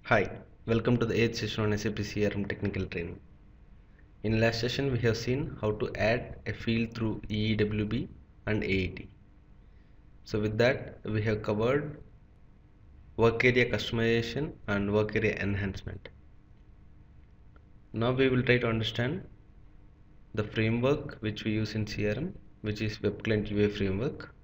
Hi, welcome to the 8th session on SAP CRM technical training. In last session we have seen how to add a field through EEWB and AET. So with that we have covered work area customization and work area enhancement. Now we will try to understand the framework which we use in CRM, which is Web Client UA framework.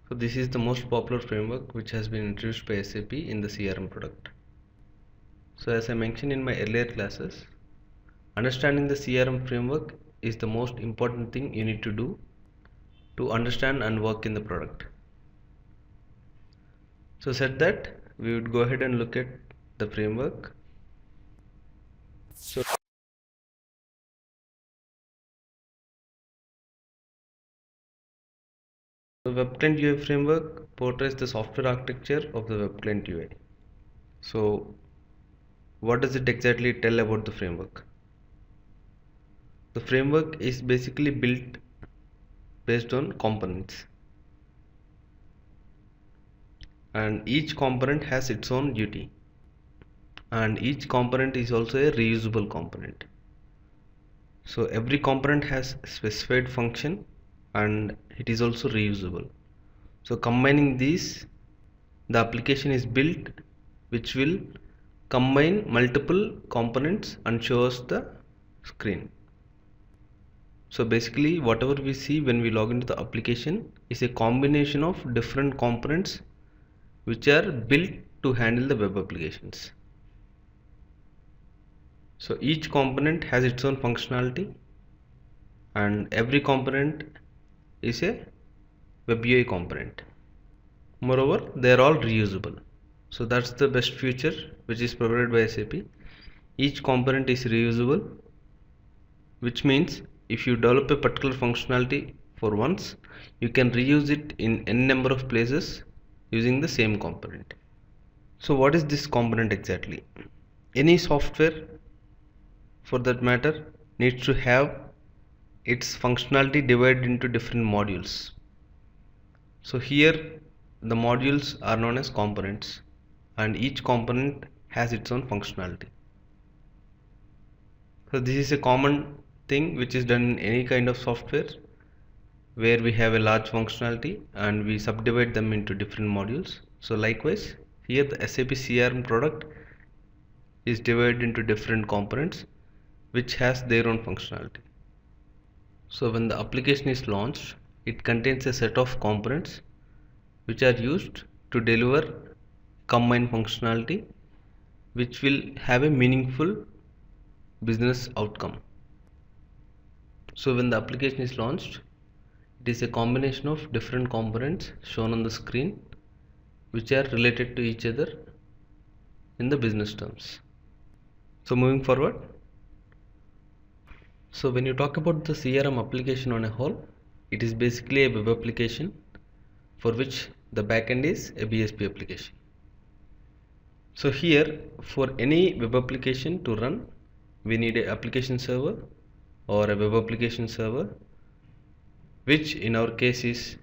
So this is the most popular framework which has been introduced by SAP in the CRM product. So as I mentioned in my earlier classes, understanding the CRM framework is the most important thing you need to do to understand and work in the product. So said that, we would go ahead and look at the framework. So the Web Client UI framework portrays the software architecture of the Web Client UI. So what does it exactly tell about the framework? The framework is basically built based on components, and each component has its own duty, and each component is also a reusable component. So every component has specified function and it is also reusable. So combining these, the application is built which will combine multiple components and show us the screen. So basically whatever we see when we log into the application is a combination of different components which are built to handle the web applications. So each component has its own functionality and every component is a web UI component. Moreover, they are all reusable. So that's the best feature which is provided by SAP. Each component is reusable, which means if you develop a particular functionality for once, you can reuse it in n number of places using the same component. So what is this component exactly? Any software for that matter needs to have its functionality divided into different modules. So here the modules are known as components and each component has its own functionality. So this is a common thing which is done in any kind of software where we have a large functionality and we subdivide them into different modules. So likewise here the SAP CRM product is divided into different components which has their own functionality. So when the application is launched, it contains a set of components which are used to deliver combined functionality which will have a meaningful business outcome. So when the application is launched, it is a combination of different components shown on the screen which are related to each other in the business terms. So moving forward, so when you talk about the CRM application on a whole, it is basically a web application for which the backend is a BSP application. So here for any web application to run, we need an application server or a web application server, which in our case is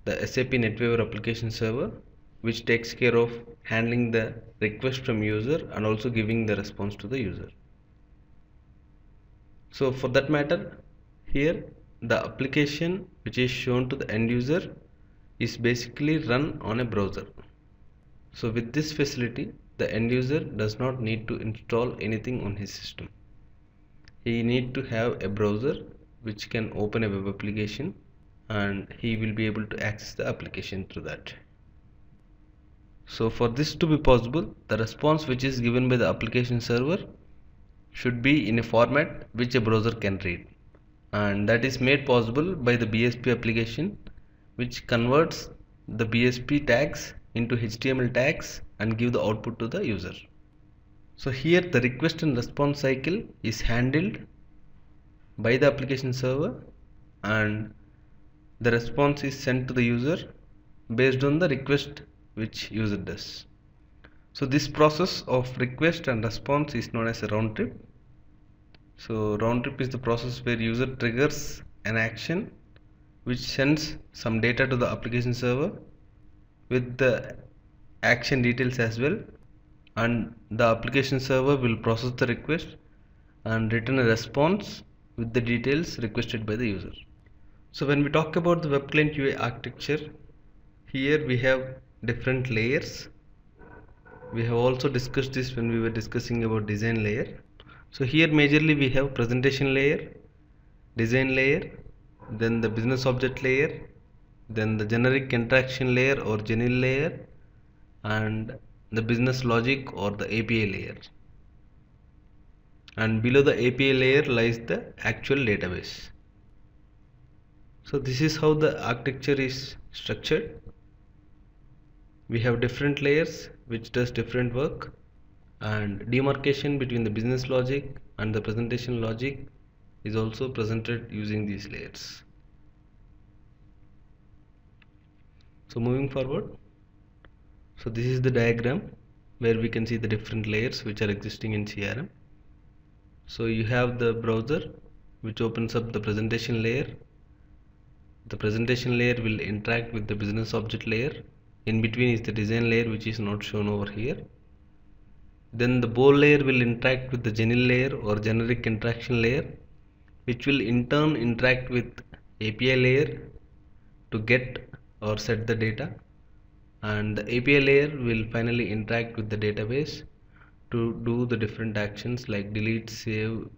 the SAP NetWeaver application server, which takes care of handling the request from user and also giving the response to the user. So for that matter, here the application which is shown to the end user is basically run on a browser. So with this facility, the end user does not need to install anything on his system. He need to have a browser which can open a web application and he will be able to access the application through that. So for this to be possible, the response which is given by the application server should be in a format which a browser can read, and that is made possible by the BSP application which converts the BSP tags into HTML tags and give the output to the user. So here the request and response cycle is handled by the application server and the response is sent to the user based on the request which user does. So this process of request and response is known as a round trip. So round trip is the process where user triggers an action which sends some data to the application server with the action details as well, and the application server will process the request and return a response with the details requested by the user. So when we talk about the web client UI architecture, here we have different layers. We have also discussed this when we were discussing about design layer. So here majorly we have presentation layer, design layer, then the business object layer, then the generic interaction layer or GENIL layer, and the business logic or the API layer. And below the API layer lies the actual database. So this is how the architecture is structured. We have different layers which does different work, and demarcation between the business logic and the presentation logic is also presented using these layers. So moving forward, so this is the diagram where we can see the different layers which are existing in CRM. So you have the browser which opens up the presentation layer. The presentation layer will interact with the business object layer. In between is the design layer which is not shown over here. Then the bowl layer will interact with the GENIL layer or generic interaction layer, which will in turn interact with API layer to get or set the data, and the API layer will finally interact with the database to do the different actions like delete, save,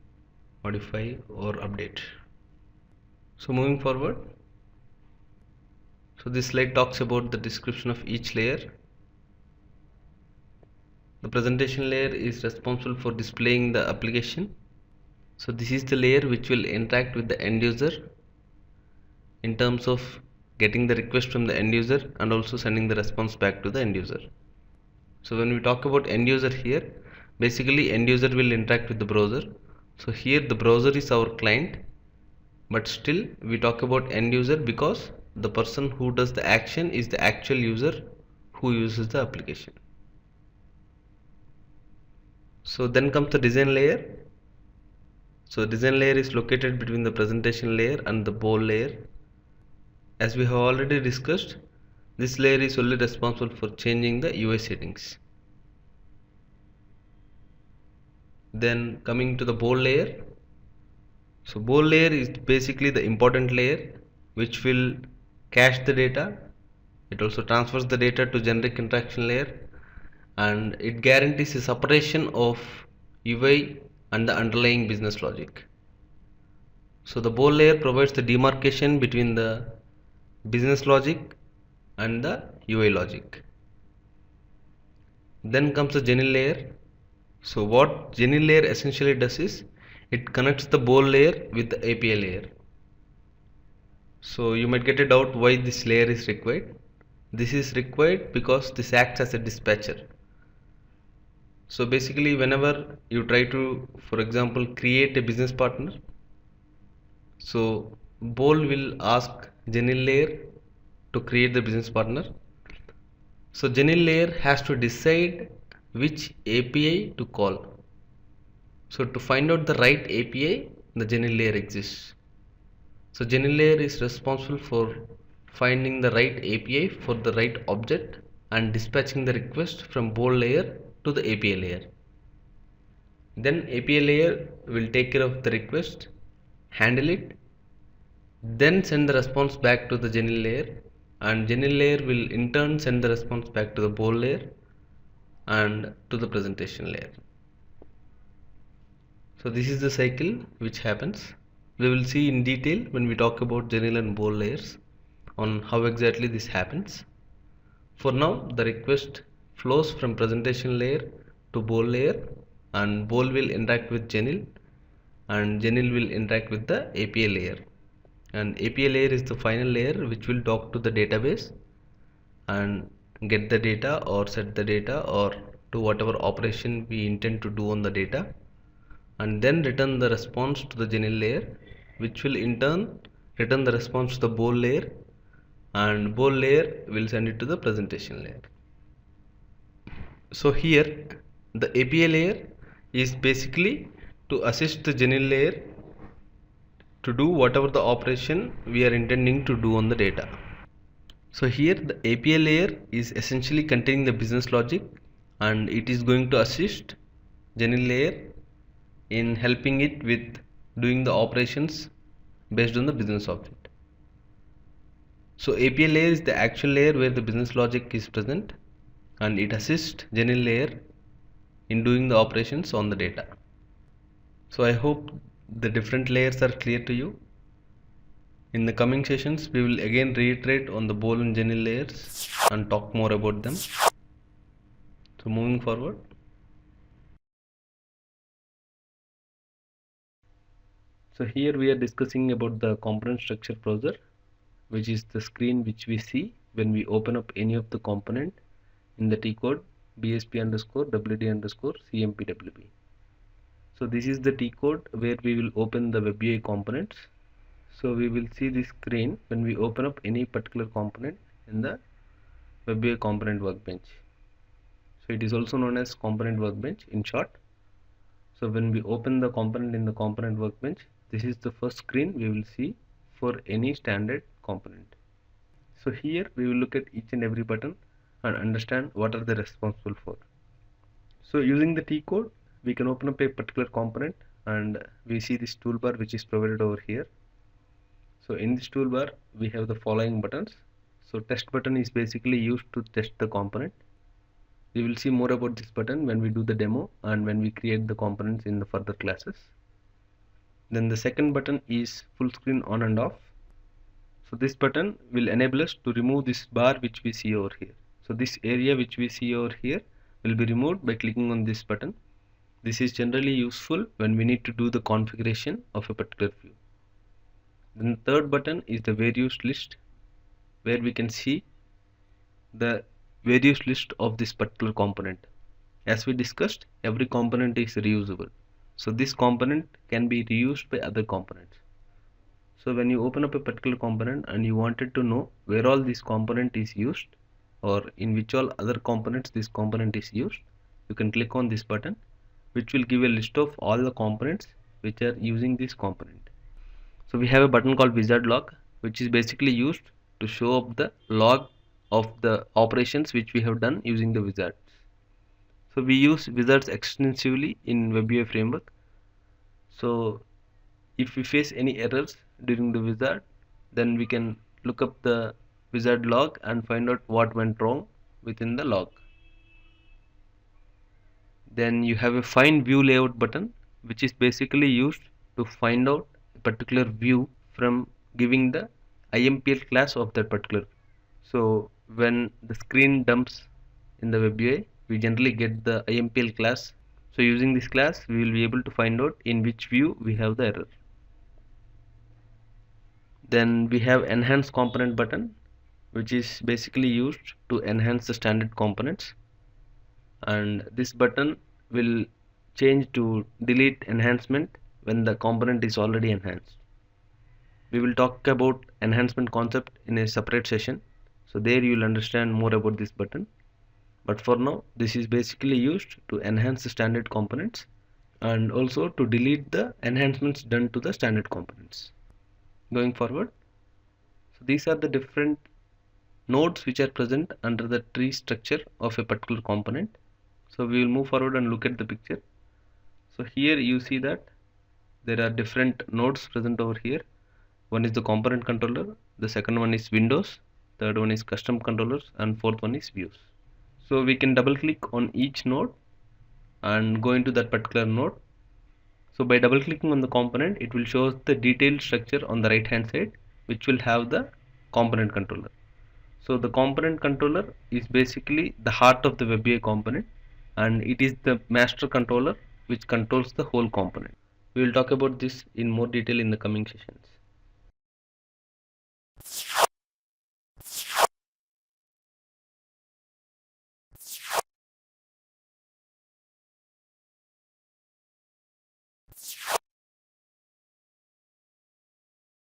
modify or update. So moving forward, so this slide talks about the description of each layer. The presentation layer is responsible for displaying the application. So this is the layer which will interact with the end user in terms of getting the request from the end user and also sending the response back to the end user. So when we talk about end user here, basically end user will interact with the browser. So here the browser is our client, but still we talk about end user because the person who does the action is the actual user who uses the application. So then comes the design layer. So design layer is located between the presentation layer and the bowl layer. As we have already discussed, this layer is only responsible for changing the UI settings. Then coming to the bowl layer. So bowl layer is basically the important layer which will cache the data. It also transfers the data to generic interaction layer, and it guarantees a separation of UI and the underlying business logic. So the bowl layer provides the demarcation between the business logic and the UI logic. Then comes the GENIL layer. So what GENIL layer essentially does is it connects the bowl layer with the API layer. So you might get a doubt why this layer is required. This is required because this acts as a dispatcher. So basically whenever you try to, for example, create a business partner, so bowl will ask GENIL layer to create the business partner. So GENIL layer has to decide which API to call. So to find out the right API, the GENIL layer exists. So GENIL layer is responsible for finding the right API for the right object and dispatching the request from bowl layer to the API layer. Then API layer will take care of the request, handle it, then send the response back to the GENIL layer, and GENIL layer will in turn send the response back to the bowl layer and to the presentation layer. So this is the cycle which happens. We will see in detail when we talk about GENIL and bowl layers on how exactly this happens. For now, the request flows from presentation layer to bowl layer, and bowl will interact with GENIL and GENIL will interact with the API layer, and API layer is the final layer which will talk to the database and get the data or set the data or do whatever operation we intend to do on the data, and then return the response to the GENIL layer, which will in turn return the response to the bowl layer, and bowl layer will send it to the presentation layer. So here the API layer is basically to assist the GENIL layer to do whatever the operation we are intending to do on the data. So here the API layer is essentially containing the business logic, and it is going to assist Genil layer in helping it with doing the operations based on the business object. So API layer is the actual layer where the business logic is present, and it assists Genil layer in doing the operations on the data. So I hope the different layers are clear to you. In the coming sessions, we will again reiterate on the Bol and Genil layers and talk more about them. So moving forward. So here we are discussing about the component structure browser, which is the screen which we see when we open up any of the component in the T code BSP_WD_CMPWB. So this is the T code where we will open the WebUI components. So we will see this screen when we open up any particular component in the WebUI component workbench. So it is also known as component workbench in short. So when we open the component in the component workbench, this is the first screen we will see for any standard component. So here we will look at each and every button and understand what are they responsible for. So using the T code, we can open up a particular component and we see this toolbar which is provided over here. So in this toolbar we have the following buttons. So test button is basically used to test the component. We will see more about this button when we do the demo and when we create the components in the further classes. Then the second button is full screen on and off. So this button will enable us to remove this bar which we see over here. So this area which we see over here will be removed by clicking on this button. This is generally useful when we need to do the configuration of a particular view. Then the third button is the various list, where we can see the various list of this particular component. As we discussed, every component is reusable. So this component can be reused by other components. So when you open up a particular component and you wanted to know where all this component is used or in which all other components this component is used, you can click on this button, which will give a list of all the components which are using this component. So we have a button called wizard log, which is basically used to show up the log of the operations which we have done using the wizards. So we use wizards extensively in WebUI framework. So if we face any errors during the wizard, then we can look up the wizard log and find out what went wrong within the log. Then you have a find view layout button, which is basically used to find out a particular view from giving the IMPL class of that particular. So when the screen dumps in the WebUI, we generally get the IMPL class. So using this class, we will be able to find out in which view we have the error. Then we have enhance component button, which is basically used to enhance the standard components, and this button will change to delete enhancement when the component is already enhanced. We will talk about enhancement concept in a separate session, so there you will understand more about this button. But for now, this is basically used to enhance the standard components and also to delete the enhancements done to the standard components. Going forward, so these are the different nodes which are present under the tree structure of a particular component. So we will move forward and look at the picture. So here you see that there are different nodes present over here. One is the component controller, the second one is Windows, third one is custom controllers, and fourth one is views. So we can double click on each node and go into that particular node. So by double clicking on the component, it will show us the detailed structure on the right hand side, which will have the component controller. So the component controller is basically the heart of the WebUI component, and it is the master controller which controls the whole component. We will talk about this in more detail in the coming sessions.